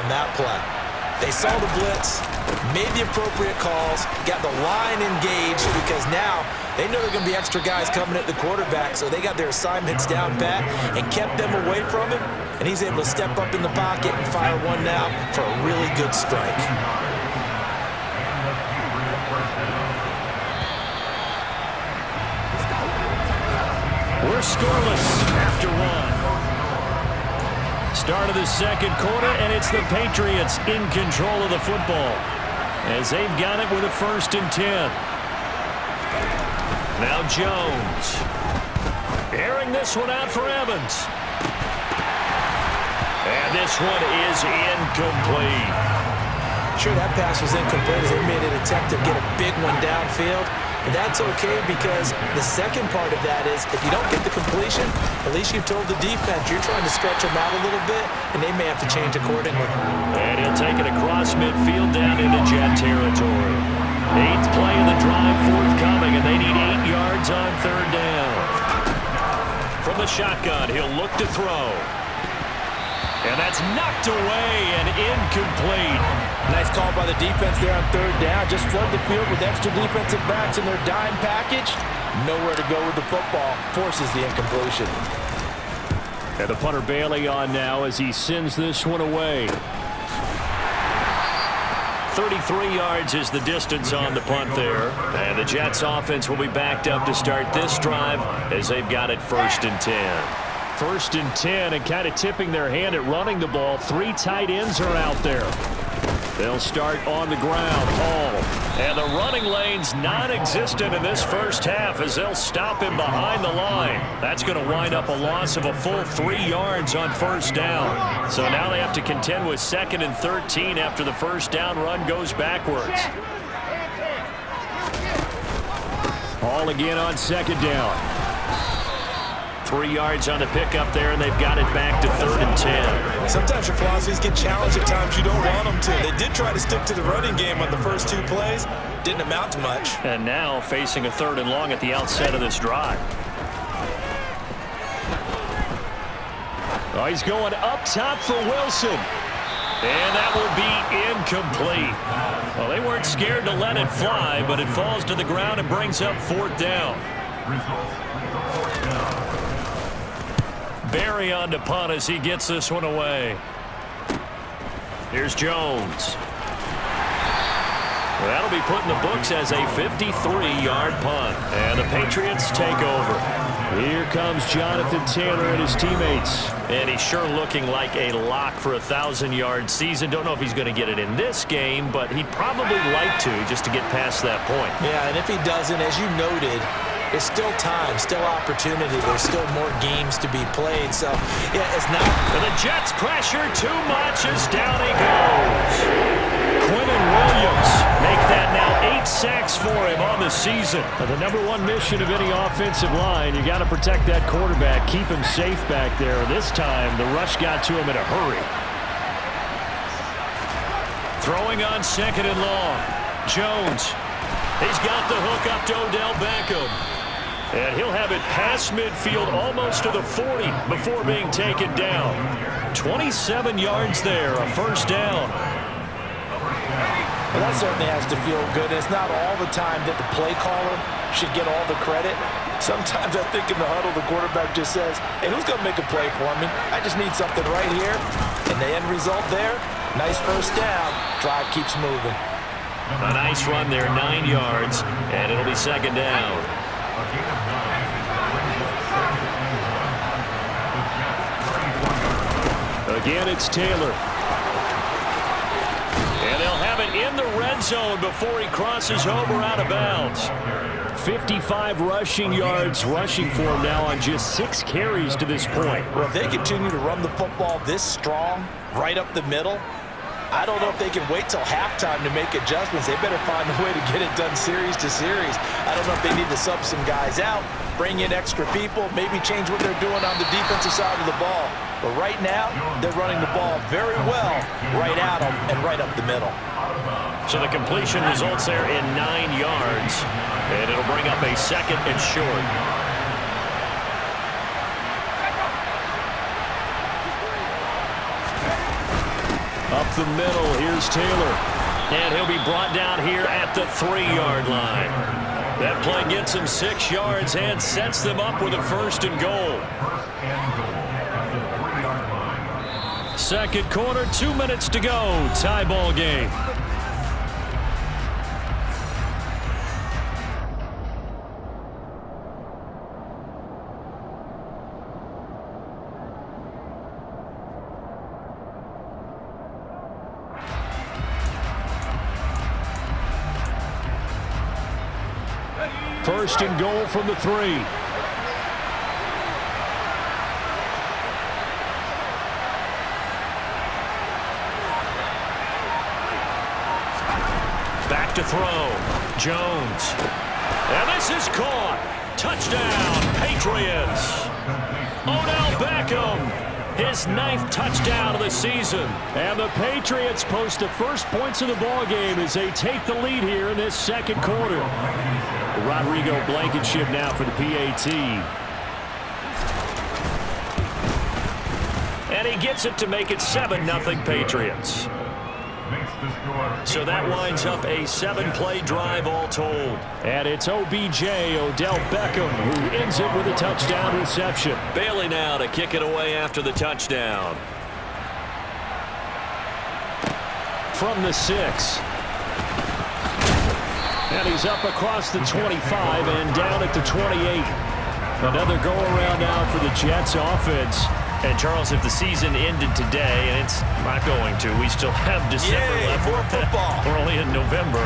on that play. They saw the blitz, made the appropriate calls, got the line engaged because now they know there are going to be extra guys coming at the quarterback, so they got their assignments down pat and kept them away from him, and he's able to step up in the pocket and fire one now for a really good strike. We're scoreless after one. Start of the second quarter, and it's the Patriots in control of the football as they've got it with a 1st and 10. Now Jones. Airing this one out for Evans. And this one is incomplete. Sure, that pass was incomplete as they made an attempt to get a big one downfield. But that's okay because the second part of that is if you don't get the completion, at least you've told the defense you're trying to stretch them out a little bit, and they may have to change accordingly. And he'll take it across midfield down into Jet territory. 8th play of the drive forthcoming, and they need 8 yards on 3rd down. From the shotgun, he'll look to throw. And that's knocked away and incomplete. Nice call by the defense there on 3rd down. Just flood the field with extra defensive backs in their dime package. Nowhere to go with the football. Forces the incompletion. And the punter Bailey on now as he sends this one away. 33 yards is the distance on the punt there. And the Jets offense will be backed up to start this drive as they've got it 1st and 10. 1st and 10 and kind of tipping their hand at running the ball. 3 tight ends are out there. They'll start on the ground. Hall. And the running lane's non-existent in this first half as they'll stop him behind the line. That's going to wind up a loss of a full 3 yards on 1st down. So now they have to contend with 2nd and 13 after the 1st down run goes backwards. Hall again on 2nd down. 3 yards on the pickup there, and they've got it back to 3rd and 10. Sometimes your philosophies get challenged at times you don't want them to. They did try to stick to the running game on the first 2 plays. Didn't amount to much. And now facing a 3rd and long at the outset of this drive. Oh, he's going up top for Wilson. And that will be incomplete. Well, they weren't scared to let it fly, but it falls to the ground and brings up 4th down. Barry on to punt as he gets this one away. Here's Jones. That'll be put in the books as a 53-yard punt. And the Patriots take over. Here comes Jonathan Taylor and his teammates. And he's sure looking like a lock for a 1,000-yard season. Don't know if he's going to get it in this game, but he'd probably like to just to get past that point. Yeah, and if he doesn't, as you noted, there's still time, still opportunity. There's still more games to be played. So, yeah, it's not. And the Jets pressure too much as down he goes. Quinnen Williams make that now 8 sacks for him on the season. The number 1 mission of any offensive line, you got to protect that quarterback, keep him safe back there. This time, the rush got to him in a hurry. Throwing on 2nd and long. Jones. He's got the hook up to Odell Beckham. And he'll have it past midfield almost to the 40 before being taken down. 27 yards there, a 1st down. Well, that certainly has to feel good. It's not all the time that the play caller should get all the credit. Sometimes I think in the huddle, the quarterback just says, hey, who's going to make a play for me? I just need something right here. And the end result there, nice 1st down. Drive keeps moving. A nice run there, 9 yards, and it'll be 2nd down. Again, it's Taylor. And they'll have it in the red zone before he crosses over out of bounds. 55 rushing yards rushing for him now on just 6 carries to this point. Well, if they continue to run the football this strong, right up the middle, I don't know if they can wait till halftime to make adjustments. They better find a way to get it done series to series. I don't know if they need to sub some guys out, bring in extra people, maybe change what they're doing on the defensive side of the ball. But right now, they're running the ball very well right at them and right up the middle. So the completion results there in 9 yards, and it'll bring up a 2nd and short. Up the middle, here's Taylor. And he'll be brought down here at the 3-yard line. That play gets him 6 yards and sets them up with a 1st and goal. Second quarter, 2 minutes to go. Tie ball game. First and goal from the 3. Back to throw. Jones. And this is caught. Touchdown, Patriots. Odell Beckham. His 9th touchdown of the season. And the Patriots post the first points of the ballgame as they take the lead here in this second quarter. Rodrigo Blankenship now for the PAT. And he gets it to make it 7-0 Patriots. So that winds up a 7-play drive all told. And it's OBJ, Odell Beckham, who ends it with a touchdown reception. Bailey now to kick it away after the touchdown. From the 6. And he's up across the 25 and down at the 28. Another go-around now for the Jets offense. And, Charles, if the season ended today, and it's not going to, we still have December left. More football. We're only in November.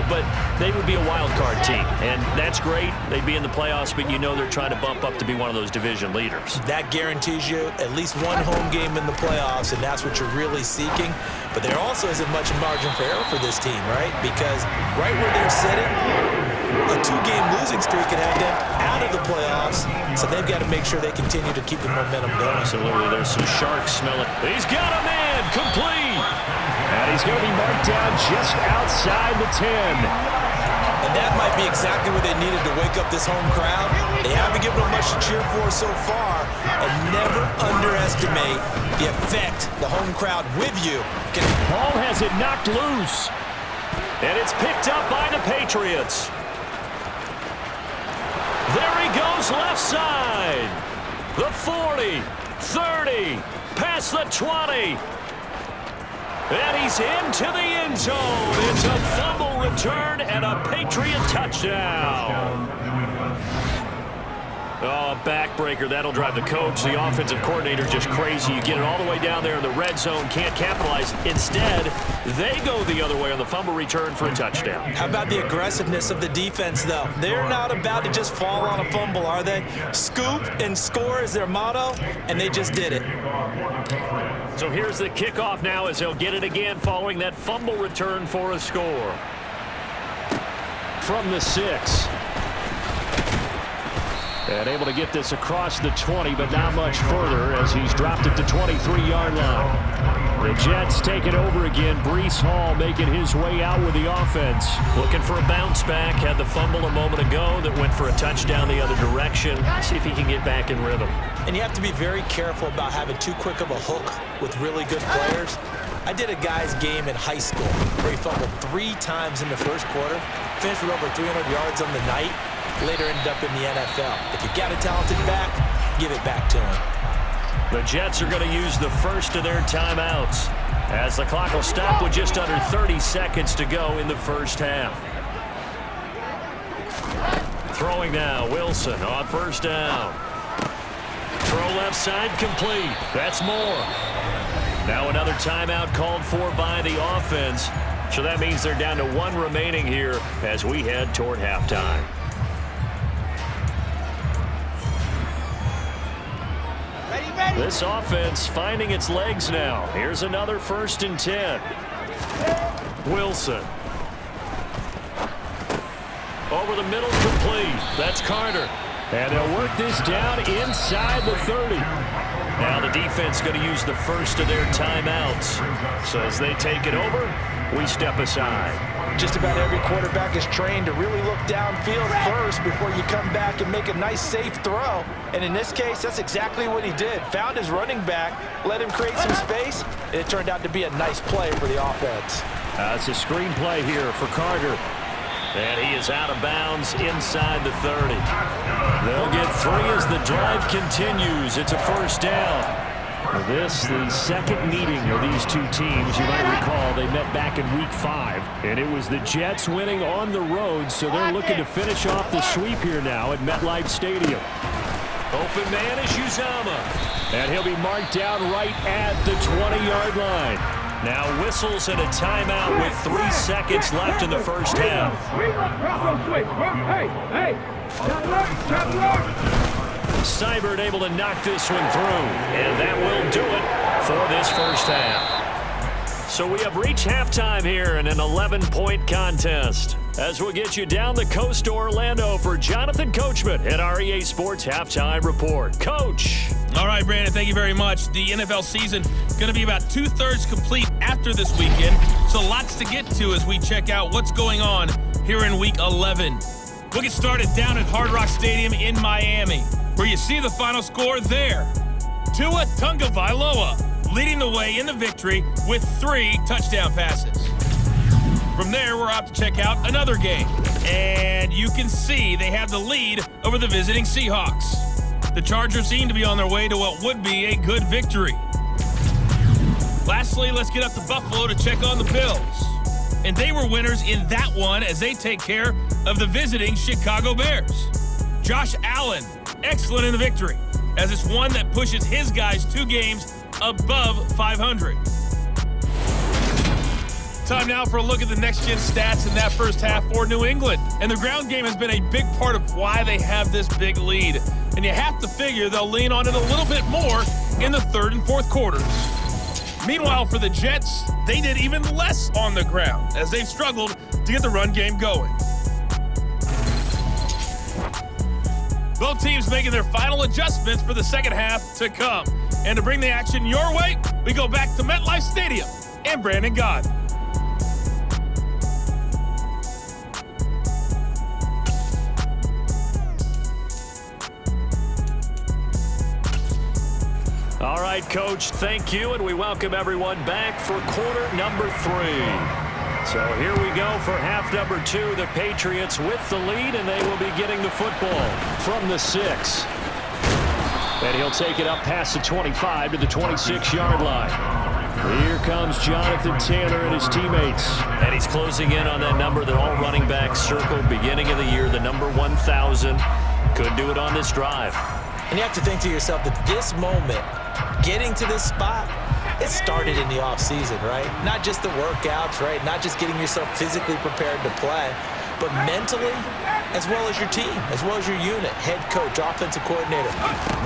But they would be a wild card team. And that's great. They'd be in the playoffs, but you know they're trying to bump up to be one of those division leaders. That guarantees you at least one home game in the playoffs, and that's what you're really seeking. But there also isn't much margin for error for this team, right? Because right where they're sitting, a 2-game losing streak could have them out of the playoffs, so they've got to make sure they continue to keep the momentum going. Absolutely. There's some sharks smelling. He's got a man complete. And he's going to be marked down just outside the 10. And that might be exactly what they needed to wake up this home crowd. They haven't given them much to cheer for so far, and never underestimate the effect the home crowd with you can. Ball has it knocked loose. And it's picked up by the Patriots. There he goes left side. The 40, 30, past the 20. And he's into the end zone. It's a fumble return and a Patriot touchdown. Oh, backbreaker. That'll drive the coach. The offensive coordinator just crazy. You get it all the way down there in the red zone. Can't capitalize. Instead, they go the other way on the fumble return for a touchdown. How about the aggressiveness of the defense, though? They're not about to just fall on a fumble, are they? Scoop and score is their motto, and they just did it. So here's the kickoff now as they'll get it again following that fumble return for a score. From the 6. And able to get this across the 20, but not much further as he's dropped it to 23-yard line. The Jets take it over again. Breece Hall making his way out with the offense. Looking for a bounce back. Had the fumble a moment ago that went for a touchdown the other direction. See if he can get back in rhythm. And you have to be very careful about having too quick of a hook with really good players. I did a guy's game in high school where he fumbled 3 times in the first quarter, finished with over 300 yards on the night, later ended up in the NFL. If you've got a talented back, give it back to him. The Jets are going to use the first of their timeouts as the clock will stop with just under 30 seconds to go in the first half. Throwing now, Wilson on first down. Throw left side complete. That's more. Now another timeout called for by the offense. So that means they're down to 1 remaining here as we head toward halftime. This offense finding its legs now. Here's another 1st and 10. Wilson. Over the middle, complete. That's Carter. And they'll work this down inside the 30. Now the defense going to use the first of their timeouts. So as they take it over, we step aside. Just about every quarterback is trained to really look downfield first before you come back and make a nice, safe throw. And in this case, that's exactly what he did. Found his running back, let him create some space, and it turned out to be a nice play for the offense. It's a screen play here for Carter. And he is out of bounds inside the 30. They'll get 3 as the drive continues. It's a first down. This, the second meeting of these two teams. You might recall they met back in Week 5, and it was the Jets winning on the road, so they're looking to finish off the sweep here now at MetLife Stadium. Open man is Uzama, and he'll be marked down right at the 20-yard line. Now whistles and a timeout with 3 seconds left in the first half. Seibert able to knock this one through, and that will do it for this first half. So we have reached halftime here in an 11-point contest. As we'll get you down the coast to Orlando for Jonathan Coachman at our EA Sports Halftime Report. Coach. All right, Brandon, thank you very much. The NFL season going to be about 2/3 complete after this weekend, so lots to get to as we check out what's going on here in Week 11. We'll get started down at Hard Rock Stadium in Miami, where you see the final score there. Tua Tagovailoa leading the way in the victory with 3 touchdown passes. From there, we're off to check out another game, and you can see they have the lead over the visiting Seahawks. The Chargers seem to be on their way to what would be a good victory. Lastly, let's get up to Buffalo to check on the Bills. And they were winners in that one as they take care of the visiting Chicago Bears. Josh Allen, excellent in the victory, as it's one that pushes his guys 2 games above 500. Time now for a look at the next-gen stats in that first half for New England. And the ground game has been a big part of why they have this big lead. And you have to figure they'll lean on it a little bit more in the 3rd and 4th quarters. Meanwhile, for the Jets, they did even less on the ground as they've struggled to get the run game going. Both teams making their final adjustments for the second half to come. And to bring the action your way, we go back to MetLife Stadium and Brandon Gott. All right, Coach, thank you, and we welcome everyone back for quarter number 3. So here we go for half number 2. The Patriots with the lead, and they will be getting the football from the 6. And he'll take it up past the 25 to the 26-yard line. Here comes Jonathan Taylor and his teammates. And he's closing in on that number that all running backs circled beginning of the year, the number 1,000. Could do it on this drive. And you have to think to yourself that this moment, getting to this spot, it started in the offseason, right? Not just the workouts, right? Not just getting yourself physically prepared to play, but mentally, as well as your team, as well as your unit, head coach, offensive coordinator.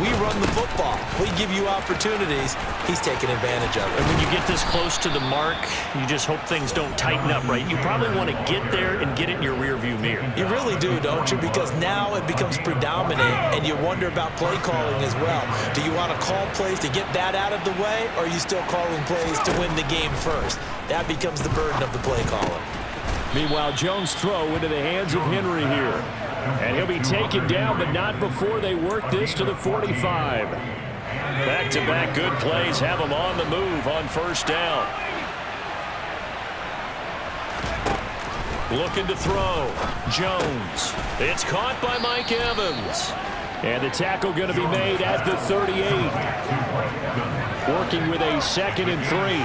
We run the football. We give you opportunities. He's taking advantage of it. And when you get this close to the mark, you just hope things don't tighten up, right? You probably want to get there and get it in your rearview mirror. You really do, don't you? Because now it becomes predominant, and you wonder about play calling as well. Do you want to call plays to get that out of the way, or are you still calling plays to win the game first? That becomes the burden of the play calling. Meanwhile, Jones' throw into the hands of Henry here. And he'll be taken down, but not before they work this to the 45. Back-to-back good plays have them on the move on first down. Looking to throw. Jones. It's caught by Mike Evans. And the tackle going to be made at the 38. Working with a 2nd and 3.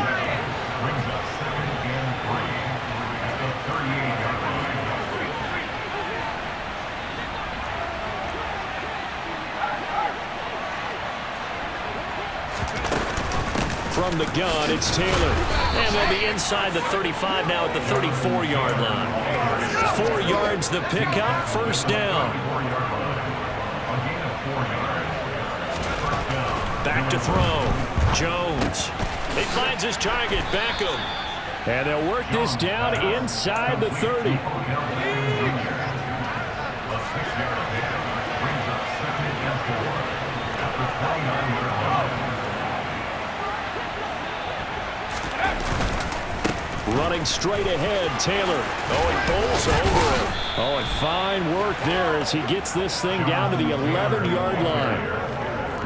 From the gun, it's Taylor. And they'll be inside the 35 now at the 34-yard line. 4 yards the pickup, first down. Back to throw. Jones. He finds his target, Beckham. And they'll work this down inside the 30. Running straight ahead, Taylor. Oh, he pulls over it. Oh, and fine work there as he gets this thing down to the 11-yard line.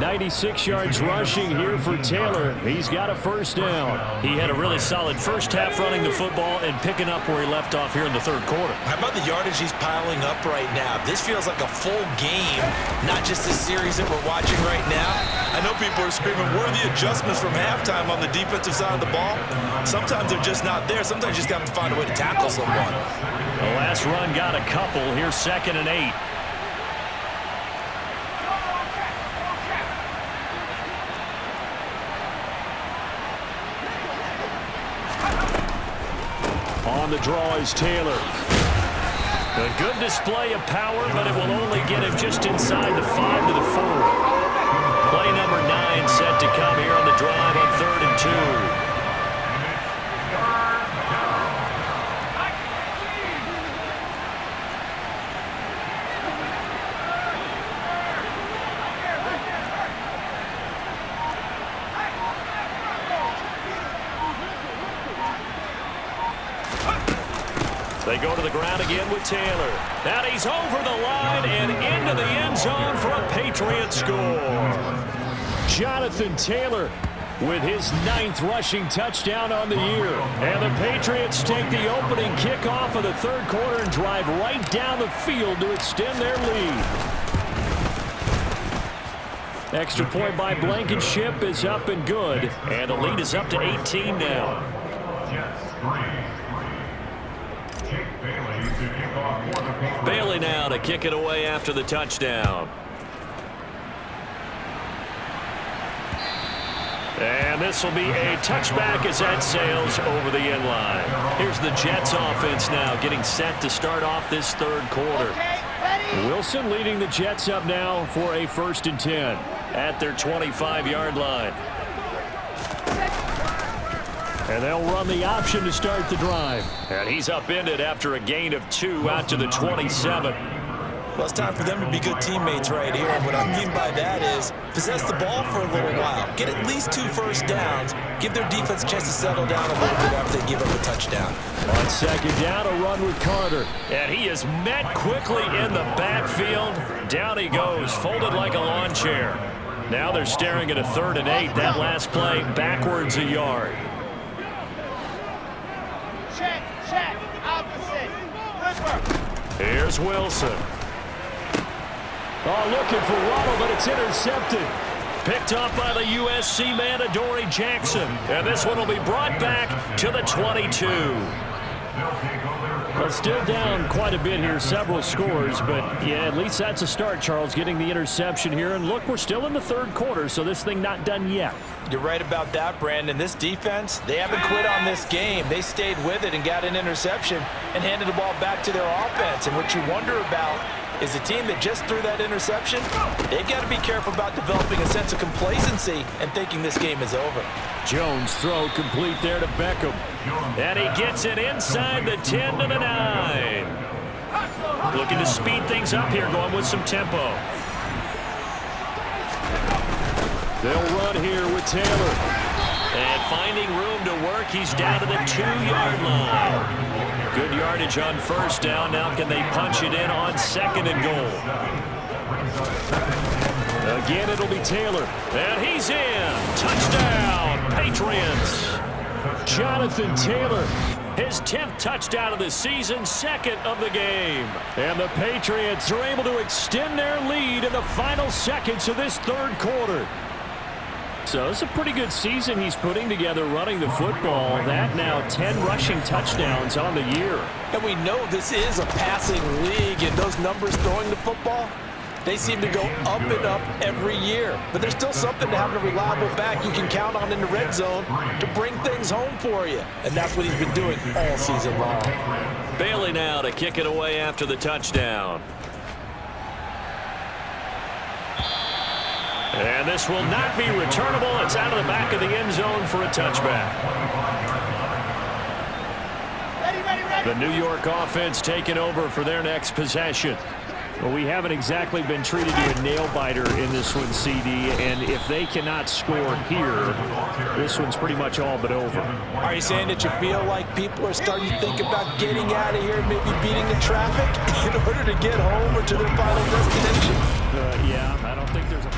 96 yards rushing here for Taylor. He's got a first down. He had a really solid first half running the football and picking up where he left off here in the third quarter. How about the yardage he's piling up right now? This feels like a full game, not just this series that we're watching right now. I know people are screaming, where are the adjustments from halftime on the defensive side of the ball? Sometimes they're just not there. Sometimes you just got to find a way to tackle someone. The last run got a couple. Here's 2nd and 8. On the draw is Taylor. A good display of power, but it will only get him just inside the 5 to the 4. Play number 9 set to come here on the drive on 3rd and 2. They go to the ground again with Taylor. And he's over the line and into the end zone for a Patriot score. Jonathan Taylor with his 9th rushing touchdown on the year. And the Patriots take the opening kickoff of the third quarter and drive right down the field to extend their lead. Extra point by Blankenship is up and good. And the lead is up to 18 now. Bailey now to kick it away after the touchdown. And this will be a touchback as that sails over the end line. Here's the Jets offense now getting set to start off this third quarter. Wilson leading the Jets up now for a 1st and 10 at their 25-yard line. And they'll run the option to start the drive. And he's upended after a gain of 2 out to the 27. Well, it's time for them to be good teammates right here. And what I mean by that is possess the ball for a little while. Get at least 2 first downs. Give their defense a chance to settle down a little bit after they give up a touchdown. On 2nd down, a run with Carter. And he is met quickly in the backfield. Down he goes, folded like a lawn chair. Now they're staring at a 3rd and 8. That last play backwards a yard. Check, opposite. Here's Wilson. Oh, looking for Waddle, but it's intercepted. Picked up by the USC man, Adoree Jackson. And this one will be brought back to the 22. Well, still down quite a bit here, several scores, but yeah, at least that's a start, Charles, getting the interception here. And look, we're still in the third quarter, so this thing not done yet. You're right about that, Brandon. This defense, they haven't quit on this game. They stayed with it and got an interception and handed the ball back to their offense. And what you wonder about is a team that just threw that interception, they've got to be careful about developing a sense of complacency and thinking this game is over. Jones throw complete there to Beckham. And he gets it inside the 10 to the 9. Looking to speed things up here, going with some tempo. They'll run here with Taylor. And finding room to work, he's down to the 2-yard line. Good yardage on first down. Now can they punch it in on 2nd and goal? Again, it'll be Taylor. And he's in. Touchdown, Patriots. Jonathan Taylor, his 10th touchdown of the season, 2nd of the game. And the Patriots are able to extend their lead in the final seconds of this third quarter. So it's a pretty good season he's putting together running the football. That now 10 rushing touchdowns on the year. And we know this is a passing league, and those numbers throwing the football, they seem to go up and up every year. But there's still something to having a reliable back you can count on in the red zone to bring things home for you. And that's what he's been doing all season long. Bailey now to kick it away after the touchdown. And this will not be returnable. It's out of the back of the end zone for a touchback. The New York offense taking over for their next possession. Well, we haven't exactly been treated to a nail-biter in this one, CD, and if they cannot score here, this one's pretty much all but over. Are you saying that you feel like people are starting to think about getting out of here, maybe beating the traffic in order to get home or to their final destination? Yeah, I don't think there's a...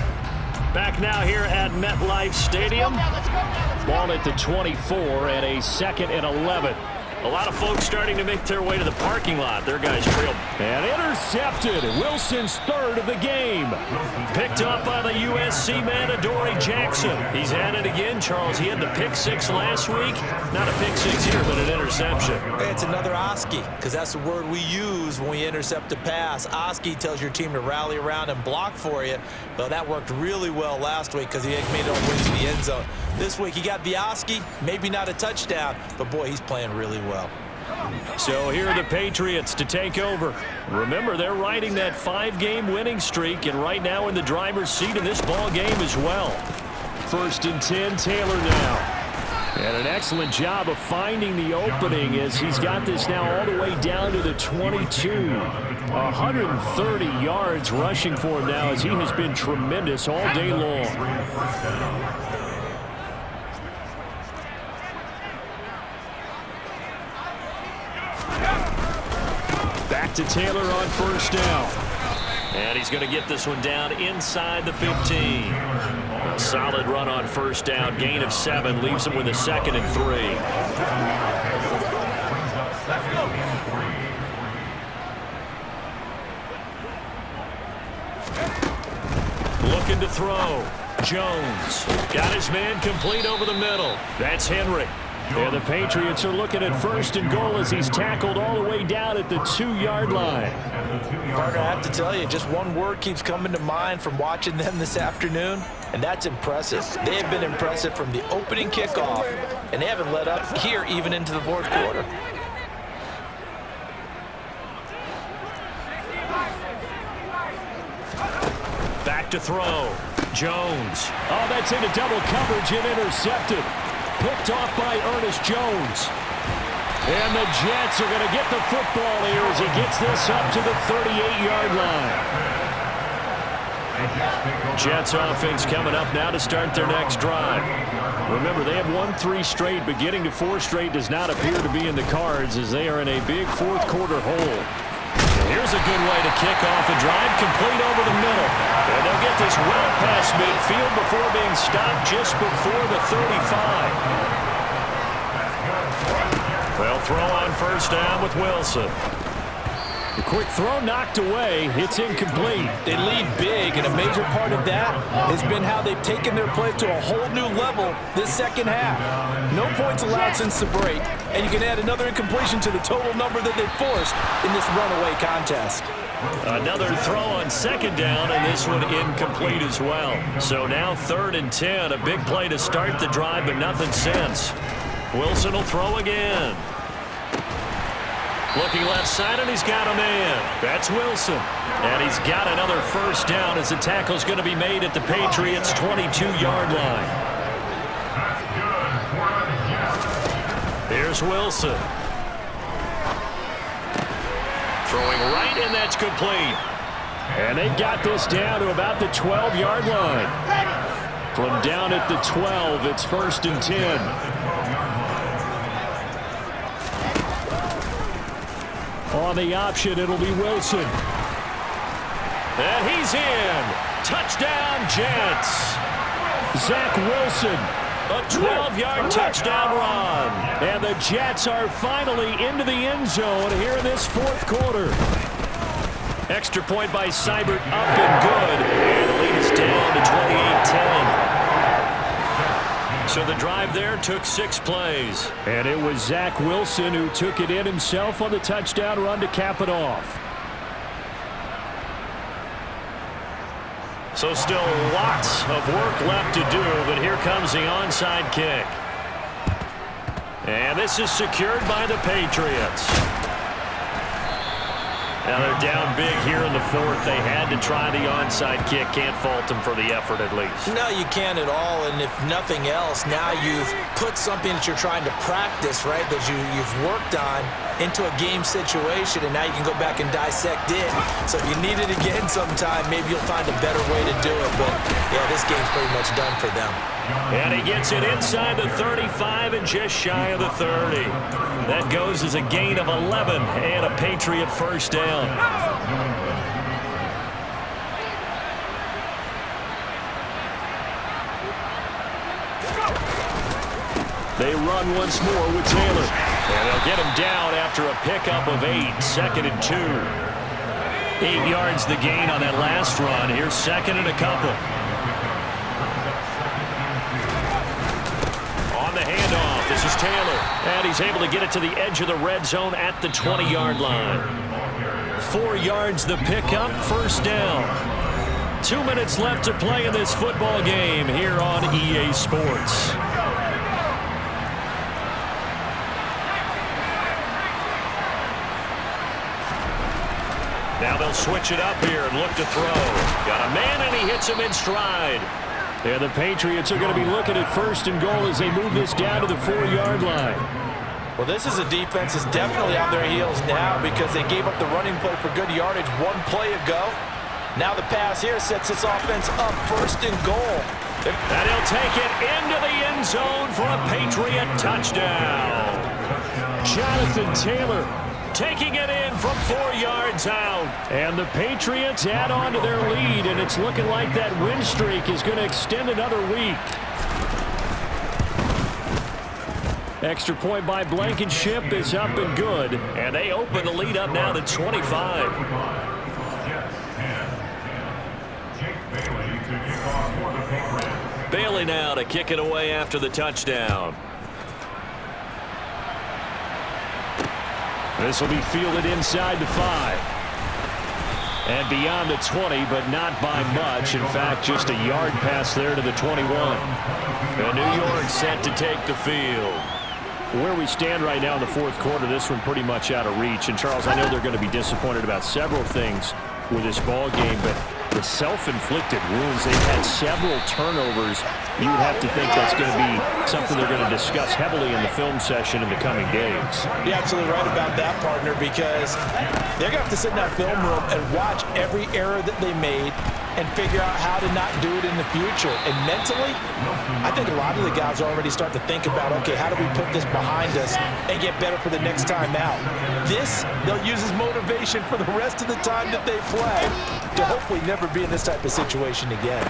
Back now here at MetLife Stadium. Ball at the 24 and a 2nd and 11. A lot of folks starting to make their way to the parking lot. Their guys trailed. And intercepted. Wilson's 3rd of the game. Picked up by the USC man, Adoree Jackson. He's at it again, Charles. He had the pick 6 last week. Not a pick 6 here, but an interception. Hey, it's another Oski, because that's the word we use when we intercept a pass. Oski tells your team to rally around and block for you. Well, that worked really well last week because he made it all the way to the end zone. This week he got the Oski, maybe not a touchdown, but boy, he's playing really well. So here are the Patriots to take over. Remember, they're riding that 5-game winning streak, and right now in the driver's seat in this ball game as well. 1st and 10, Taylor now. And an excellent job of finding the opening as he's got this now all the way down to the 22. 130 yards rushing for him now as he has been tremendous all day long. Back to Taylor on 1st down. And he's going to get this one down inside the 15. A solid run on 1st down. Gain of 7 leaves him with a 2nd and 3. Looking to throw. Jones got his man complete over the middle. That's Henry. And the Patriots are looking at 1st and goal as he's tackled all the way down at the 2-yard line. Partner, I have to tell you, just one word keeps coming to mind from watching them this afternoon, and that's impressive. They have been impressive from the opening kickoff, and they haven't let up here even into the 4th quarter. Back to throw. Jones. Oh, that's into double coverage and intercepted. Picked off by Ernest Jones. And the Jets are going to get the football here as he gets this up to the 38-yard line. Jets offense coming up now to start their next drive. Remember, they have won 3 straight, but getting to 4 straight does not appear to be in the cards as they are in a big 4th quarter hole. Here's a good way to kick off a drive, complete over the middle. And they'll get this well past midfield before being stopped just before the 35. They'll throw on 1st down with Wilson. The quick throw knocked away. It's incomplete. They lead big, and a major part of that has been how they've taken their play to a whole new level this 2nd half. No points allowed since the break, and you can add another incompletion to the total number that they've forced in this runaway contest. Another throw on 2nd down, and this one incomplete as well. So now 3rd and 10, a big play to start the drive, but nothing since. Wilson will throw again. Looking left side, and he's got a man. That's Wilson. And he's got another 1st down as the tackle's going to be made at the Patriots' 22-yard line. Here's Wilson. Throwing right, and that's complete. And they've got this down to about the 12-yard line. From down at the 12, it's 1st and 10. On the option, it'll be Wilson. And he's in. Touchdown, Jets. Zach Wilson, a 12-yard touchdown run. And the Jets are finally into the end zone here in this 4th quarter. Extra point by Seibert, up and good. And the lead is down to 28-10. So the drive there took 6 plays. And it was Zach Wilson who took it in himself on the touchdown run to cap it off. So still lots of work left to do, but here comes the onside kick. And this is secured by the Patriots. Now they're down big here in the fourth. They had to try the onside kick. Can't fault them for the effort at least. No, you can't at all. And if nothing else, now you've put something that you're trying to practice, right, that you've worked on into a game situation, and now you can go back and dissect it. So if you need it again sometime, maybe you'll find a better way to do it. But, yeah, this game's pretty much done for them. And he gets it inside the 35 and just shy of the 30. That goes as a gain of 11 and a Patriot first down. They run once more with Taylor. And they'll get him down after a pickup of 8, 2nd and 2. 8 yards the gain on that last run. Here's 2nd and a couple. On the handoff, this is Taylor. And he's able to get it to the edge of the red zone at the 20-yard line. 4 yards the pickup, first down. 2 minutes left to play in this football game here on EA Sports. Now they'll switch it up here and look to throw. Got a man, and he hits him in stride. And the Patriots are going to be looking at 1st and goal as they move this down to the 4-yard line. Well, this is a defense that's definitely on their heels now because they gave up the running play for good yardage 1 play ago. Now the pass here sets this offense up 1st and goal. And he'll take it into the end zone for a Patriot touchdown. Jonathan Taylor taking it in from 4 yards out. And the Patriots add on to their lead, and it's looking like that win streak is going to extend another week. Extra point by Blankenship is up and good. And they open the lead up now to 25. Bailey now to kick it away after the touchdown. This will be fielded inside the 5. And beyond the 20, but not by much. In fact, just a yard pass there to the 21. And New York set to take the field. Where we stand right now in the fourth quarter, this one pretty much out of reach. And, Charles, I know they're going to be disappointed about several things with this ball game, but the self-inflicted wounds, they've had several turnovers. You would have to think that's going to be something they're going to discuss heavily in the film session in the coming days. You're absolutely right about that, partner, because they're going to have to sit in that film room and watch every error that they made and figure out how to not do it in the future. And mentally, I think a lot of the guys already start to think about, okay, how do we put this behind us and get better for the next time out? This, they'll use as motivation for the rest of the time that they play to hopefully never be in this type of situation again.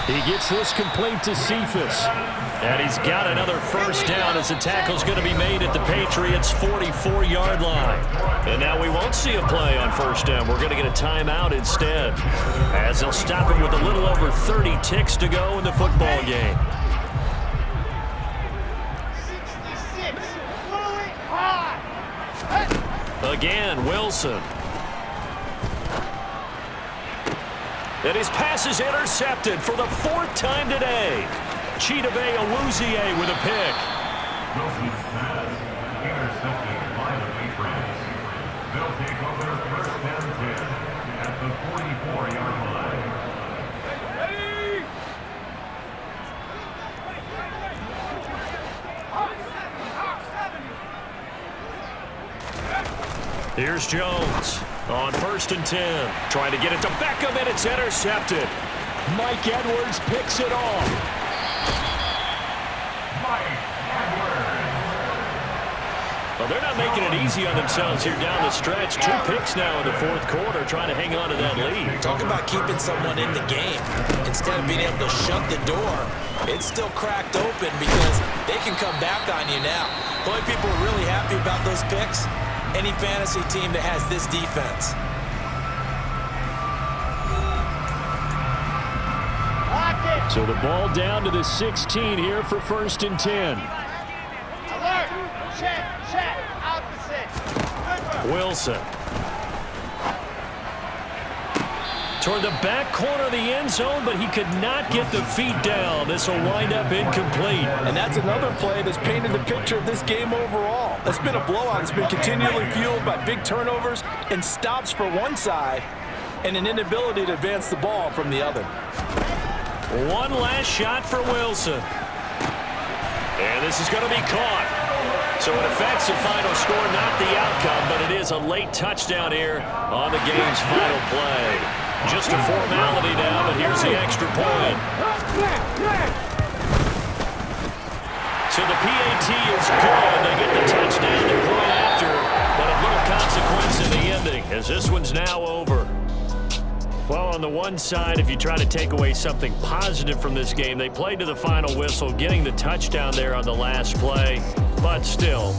He gets this complete to Cephas. And he's got another first down as the tackle's going to be made at the Patriots' 44-yard line. And now we won't see a play on first down. We're going to get a timeout instead, as they'll stop him with a little over 30 ticks to go in the football game. 66. Pull it hard. Again, Wilson. And his pass is intercepted for the 4th time today. Chidobe Awuzie with a pick. Wilson's pass intercepted by the Patriots. They'll take over 1st and 10 at the 44-yard line. Here's Jones on 1st and 10. Trying to get it to Beckham, and it's intercepted. Mike Edwards picks it off. Well, they're not making it easy on themselves here down the stretch. 2 picks now in the fourth quarter, trying to hang on to that lead. Talk about keeping someone in the game. Instead of being able to shut the door, it's still cracked open because they can come back on you now. The only people who are really happy about those picks, any fantasy team that has this defense. So the ball down to the 16 here for 1st and 10. Alert. Check. Opposite. Wilson. toward the back corner of the end zone, but he could not get the feet down. This will wind up incomplete. And that's another play that's painted the picture of this game overall. It's been a blowout. It's been continually fueled by big turnovers and stops for one side and an inability to advance the ball from the other. One last shot for Wilson. And this is going to be caught. So it affects the final score, not the outcome, but it is a late touchdown here on the game's final play. Just a formality now, but here's the extra point. So the PAT is good. They get the touchdown the point after, but a little consequence in the ending as this one's now over. Well, on the one side, if you try to take away something positive from this game, they played to the final whistle, getting the touchdown there on the last play, but still